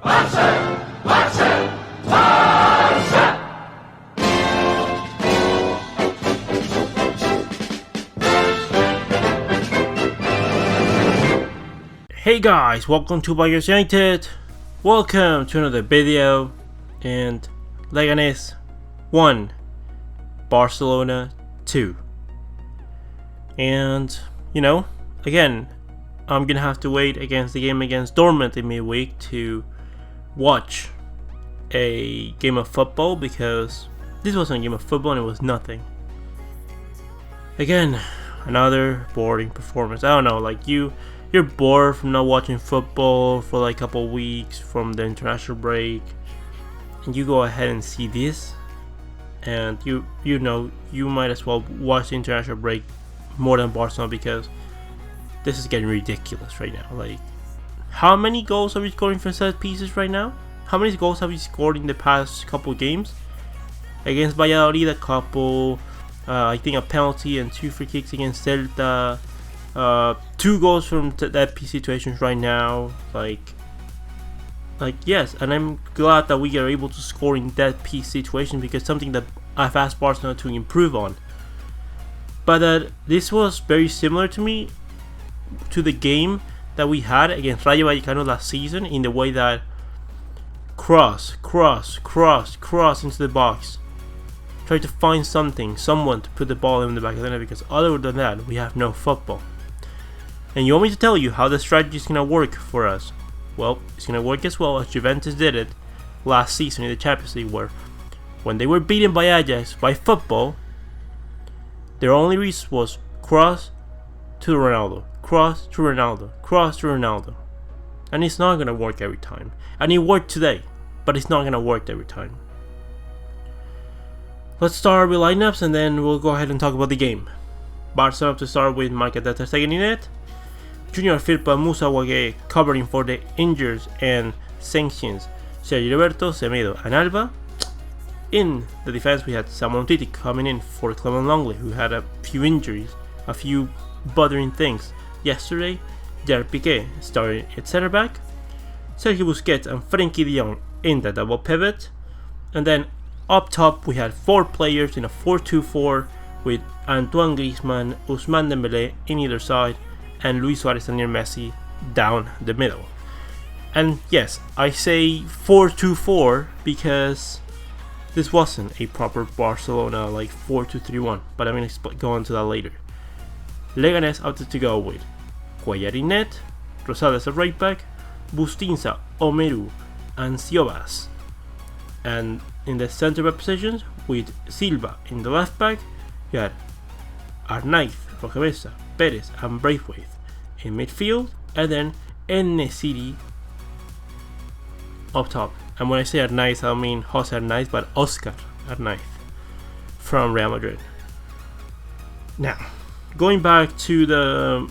Hey guys, welcome to Barcelona United. Welcome to another video. And Leganes 1, Barcelona 2. And again, I'm gonna have to wait against the game against Dortmund in midweek to watch a game of football, because this wasn't a game of football and it was nothing. Again, another boring performance. I don't know, like you're bored from not watching football for like a couple weeks from the international break, and you go ahead and see this, and you might as well watch the international break more than Barcelona, because this is getting ridiculous right now. Like, how many goals are we scoring from set pieces right now? How many goals have we scored in the past couple games? Against Valladolid, a couple, I think a penalty and 2 free kicks against Celta. 2 goals from that piece situations right now. Like yes, and I'm glad that we are able to score in that piece situation, because something that I've asked Barcelona to improve on. But this was very similar to me to the game that we had against Rayo Vallecano last season, in the way that cross into the box, try to find someone to put the ball in the back of the net, because other than that we have no football. And you want me to tell you how the strategy is going to work for us? Well, it's going to work as well as Juventus did it last season in the Champions League, where when they were beaten by Ajax by football, their only reason was cross to Ronaldo, cross to Ronaldo, cross to Ronaldo. And it's not going to work every time. And it worked today, but it's not going to work every time. Let's start with lineups, and then we'll go ahead and talk about the game. Barcelona to start with Marc Ter Stegen in net. Junior Firpo Musa Wagué covering for the injuries and sanctions. Sergio Roberto, Semedo and Alba. In the defense, we had Samuel Titi coming in for Clement Longley, who had a few injuries, a few bothering things yesterday. Gerard Piqué starting at center back. Sergio Busquets and Frenkie de Jong in the double pivot. And then up top, we had 4 players in a 4-2-4 with Antoine Griezmann, Ousmane Dembélé in either side, and Luis Suarez and Messi down the middle. And yes, I say 4-2-4 because this wasn't a proper Barcelona like 4-2-3-1, but I'm going to go on to that later. Leganes opted to go with Cuellar in net, Rosales at right back, Bustinza, Omeru, and Ciobas. And in the center back positions, with Silva in the left back, you had Arnaiz, Roquebesa, Perez, and Braithwaite in midfield, and then En-Nesyri up top. And when I say Arnaiz, I don't mean Jose Arnaiz, but Oscar Arnaiz from Real Madrid. Now, going back to the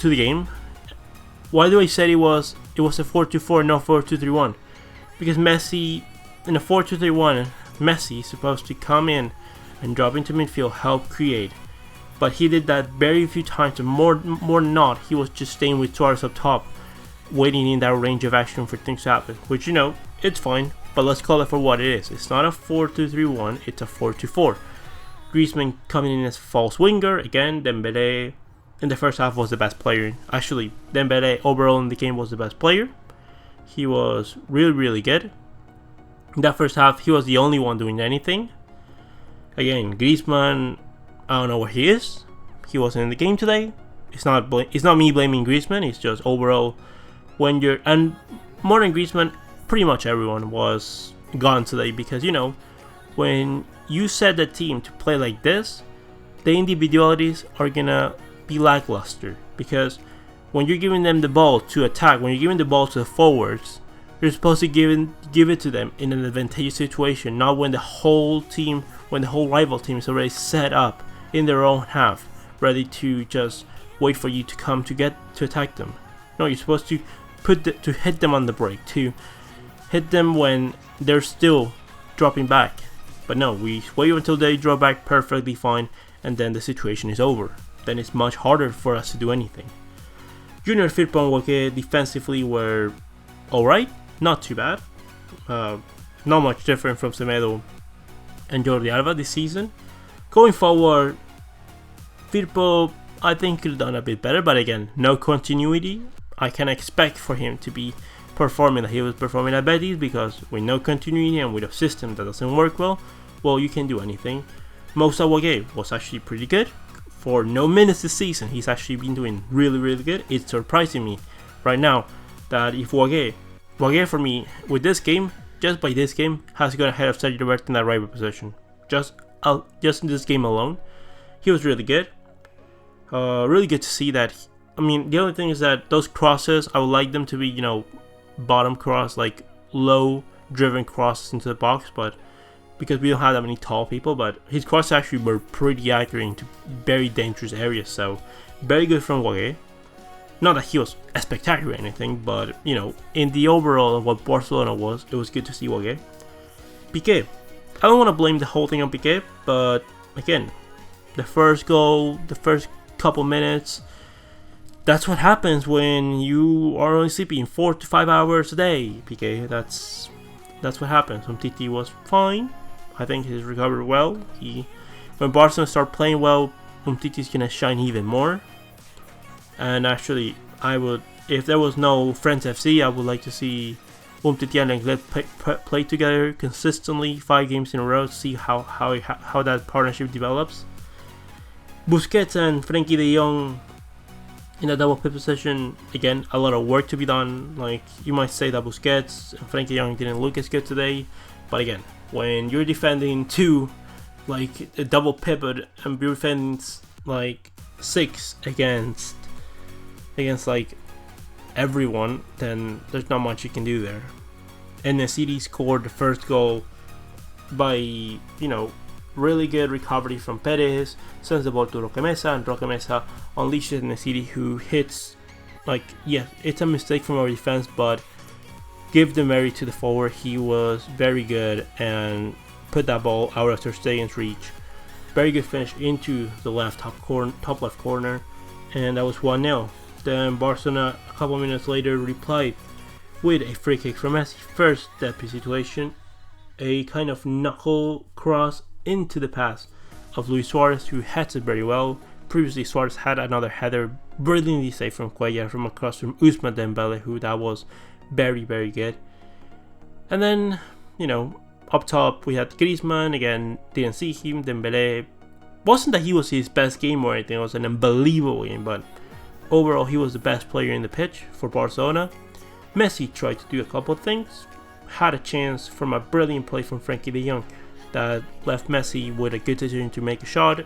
game, why do I say it was a 4-2-4, not 4-2-3-1? Because Messi in a 4-2-3-1, Messi is supposed to come in and drop into midfield, help create. But he did that very few times, and more than not, he was just staying with Suarez up top, waiting in that range of action for things to happen. Which, it's fine, but let's call it for what it is. It's not a 4-2-3-1, it's a 4-2-4. Griezmann coming in as false winger. Again, Dembélé in the first half was the best player. Actually, Dembélé overall in the game was the best player. He was really good. In that first half, he was the only one doing anything. Again, Griezmann, I don't know where he is. He wasn't in the game today. It's not me blaming Griezmann. It's just overall, and more than Griezmann, pretty much everyone was gone today, because when you set the team to play like this, the individualities are gonna be lackluster, because when you're giving them the ball to attack, when you're giving the ball to the forwards, you're supposed to give it to them in an advantageous situation, not when the whole rival team is already set up in their own half, ready to just wait for you to come to attack them. No, you're supposed to hit them on the break, to hit them when they're still dropping back. But no, we wait until they drop back perfectly fine, and then the situation is over. Then it's much harder for us to do anything. Junior Firpo and Wagué defensively were alright, not too bad. Not much different from Semedo and Jordi Alba this season. Going forward, Firpo, I think, could have done a bit better, but again, no continuity. I can expect for him to be performing that he was performing at Betis, because with no continuity and with a system that doesn't work well, you can do anything. Moussa Wagué was actually pretty good. For no minutes this season, he's actually been doing really, really good. It's surprising me right now that if Wagué for me, with this game, just by this game, has got ahead of Sergio Roberto in that right position. Just in this game alone, he was really good. Really good to see that. I mean, the only thing is that those crosses, I would like them to be, bottom cross, like low driven crosses into the box, but because we don't have that many tall people, but his crosses actually were pretty accurate into very dangerous areas, so very good from Wagué. Not that he was a spectacular or anything, but in the overall of what Barcelona was, it was good to see Wagué. Piqué, I don't want to blame the whole thing on Piqué, but again, the first goal, the first couple minutes, that's what happens when you are only sleeping 4 to 5 hours a day, Piqué. That's what happens. Umtiti was fine. I think he's recovered well. When Barcelona start playing well, Umtiti's gonna shine even more. And actually, if there was no Friends FC, I would like to see Umtiti and Lenglet play together consistently 5 games in a row to see how that partnership develops. Busquets and Frenkie de Jong in a double pit position, again, a lot of work to be done. Like, you might say that Busquets and Frenkie de Jong didn't look as good today, but again, when you're defending 2, like a double pivot, and you're defending like 6 against like everyone, then there's not much you can do there. En-Nesyri scored the first goal by really good recovery from Perez, sends the ball to Roque Mesa, and Roque Mesa unleashes En-Nesyri, who hits, it's a mistake from our defense, but give the merit to the forward. He was very good and put that ball out of Ter Stegen's reach. Very good finish into the top left corner, and that was 1-0. Then Barcelona, a couple minutes later, replied with a free kick from Messi. First deputy situation, a kind of knuckle cross into the pass of Luis Suarez, who heads it very well. Previously, Suarez had another header brilliantly saved from Cuellar from across from Ousmane Dembele, who that was very, very good. And then, up top we had Griezmann. Again, didn't see him. Dembele, wasn't that he was his best game or anything, it was an unbelievable game, but overall he was the best player in the pitch for Barcelona. Messi tried to do a couple of things, had a chance from a brilliant play from Frenkie de Jong that left Messi with a good decision to make a shot.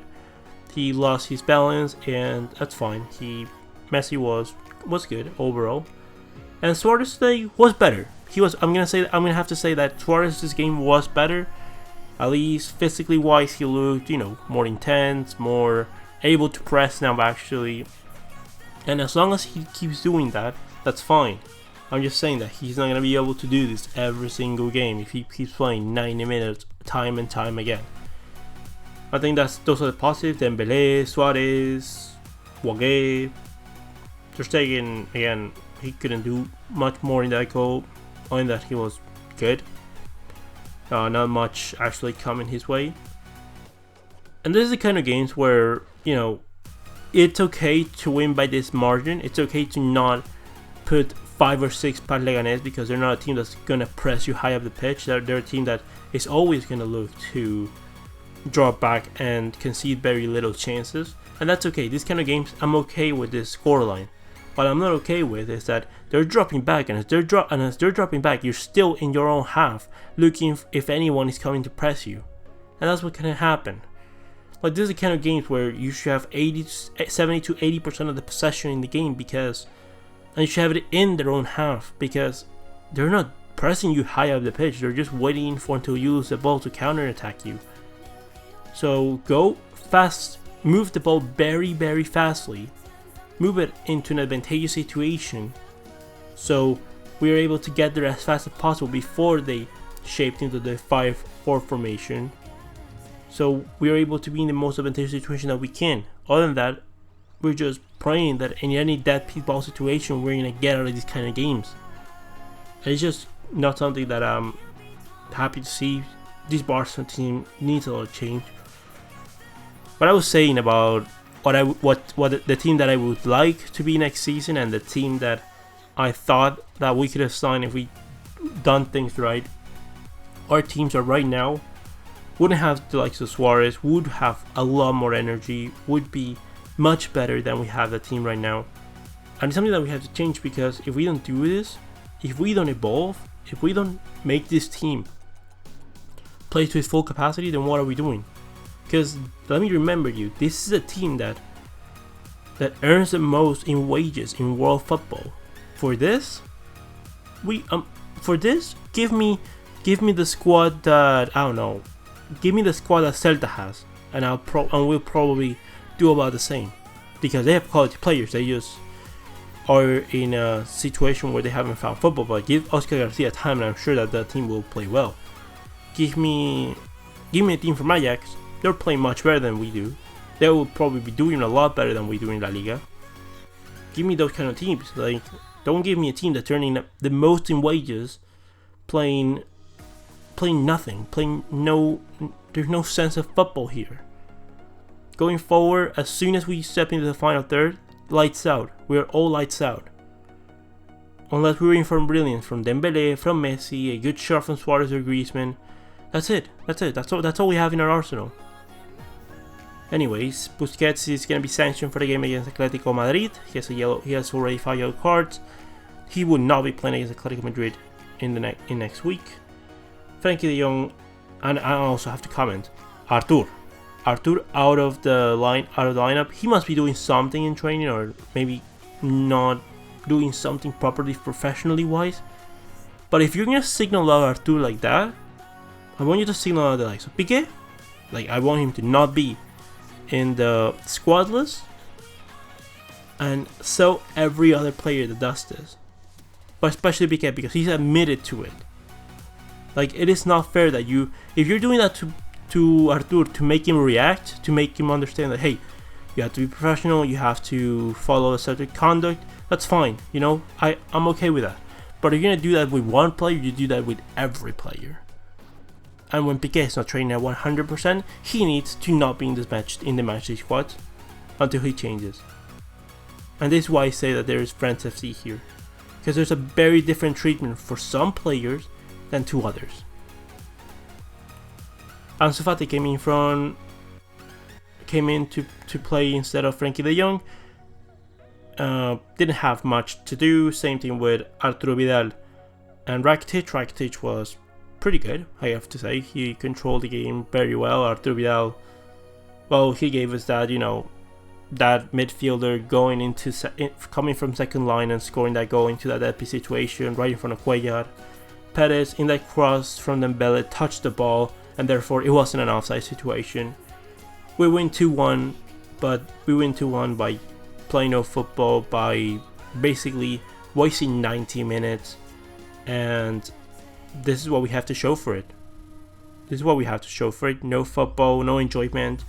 He lost his balance, and that's fine. Messi was good overall, and Suarez today was better. I'm gonna have to say that Suarez's game was better. At least physically wise, he looked more intense, more able to press now actually. And as long as he keeps doing that, that's fine. I'm just saying that he's not going to be able to do this every single game if he keeps playing 90 minutes time and time again. I think those are the positives. Dembele, Suarez, Wagué, Ter Stegen, again, he couldn't do much more in that goal, only that he was good. Not much actually coming his way. And this is the kind of games where, it's okay to win by this margin. It's okay to not put 5 or 6 past Leganes, because they're not a team that's going to press you high up the pitch. They're a team that is always going to look to draw back and concede very little chances. And that's okay. These kind of games, I'm okay with this scoreline. What I'm not okay with is that they're dropping back, and as they're dropping back, you're still in your own half looking if anyone is coming to press you. And that's what can happen. Like, this is the kind of games where you should have 70 to 80% of the possession in the game, and you should have it in their own half, because they're not pressing you high up the pitch. They're just waiting until you lose the ball to counter-attack you. So go fast, move the ball very, very fastly, move it into an advantageous situation, so we are able to get there as fast as possible before they shaped into the 5-4 formation. So we are able to be in the most advantageous situation that we can. Other than that, we're just praying that in any dead ball situation, we're going to get out of these kind of games. And it's just not something that I'm happy to see. This Barcelona team needs a lot of change. What I was saying about what the team that I would like to be next season, and the team that I thought that we could have signed if we done things right. Our teams are right now wouldn't have the likes of Suarez, would have a lot more energy, would be much better than we have the team right now. And it's something that we have to change, because if we don't do this, if we don't evolve, if we don't make this team play to its full capacity, then what are we doing? Because let me remember you, this is a team that earns the most in wages in world football. For this, give me the squad that, I don't know, give me the squad that Celta has, and we'll probably do about the same, because they have quality players. They just are in a situation where they haven't found football. But give Oscar Garcia time, and I'm sure that the team will play well. Give me a team from Ajax. They're playing much better than we do. They will probably be doing a lot better than we do in La Liga. Give me those kind of teams. Like, don't give me a team that's earning the most in wages, playing nothing, there's no sense of football here. Going forward, as soon as we step into the final third, lights out. We're all lights out. Unless we're in for brilliance from Dembele, from Messi, a good shot from Suarez or Griezmann. That's it. That's all we have in our arsenal. Anyways, Busquets is going to be sanctioned for the game against Atletico Madrid. He has already 5 yellow cards. He will not be playing against Atletico Madrid in next week. Frankie de Jong, and I also have to comment, Artur out of the lineup. He must be doing something in training, or maybe not doing something properly professionally wise. But if you're gonna signal out Artur like that, I want you to signal out the likes of Piqué. Like, I want him to not be in the squad list, and so every other player that does this, but especially Piqué, because he's admitted to it. Like, it is not fair that if you're doing that to Artur to make him react, to make him understand that, hey, you have to be professional, you have to follow a certain conduct, that's fine, you know, I'm okay with that. But if you're gonna do that with one player, you do that with every player. And when Piqué is not training at 100%, he needs to not be in the matchday squad until he changes. And this is why I say that there is France FC here, because there's a very different treatment for some players than to others. Ansu Fati came in to play instead of Frankie de Jong. Didn't have much to do. Same thing with Arturo Vidal and Rakitic. Rakitic was pretty good, I have to say. He controlled the game very well. Arturo Vidal, well, he gave us that, you know, that midfielder coming from second line and scoring that goal into that epic situation right in front of Cuellar. Perez in that cross from Dembele touched the ball, and therefore it wasn't an offside situation. We win 2-1, but we win 2-1 by playing no football, by basically wasting 90 minutes, and this is what we have to show for it. No football, no enjoyment.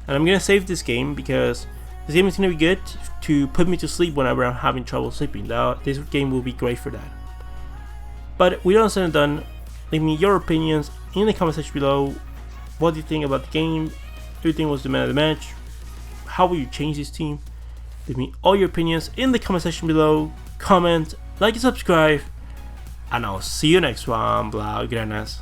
And I'm gonna save this game, because this game is gonna be good to put me to sleep whenever I'm having trouble sleeping. This game will be great for that. But with all said and done, leave me your opinions in the comment section below. What do you think about the game? Who do you think was the man of the match? How will you change this team? Leave me all your opinions in the comment section below. Comment, like, and subscribe. And I'll see you next one, Blaugranas.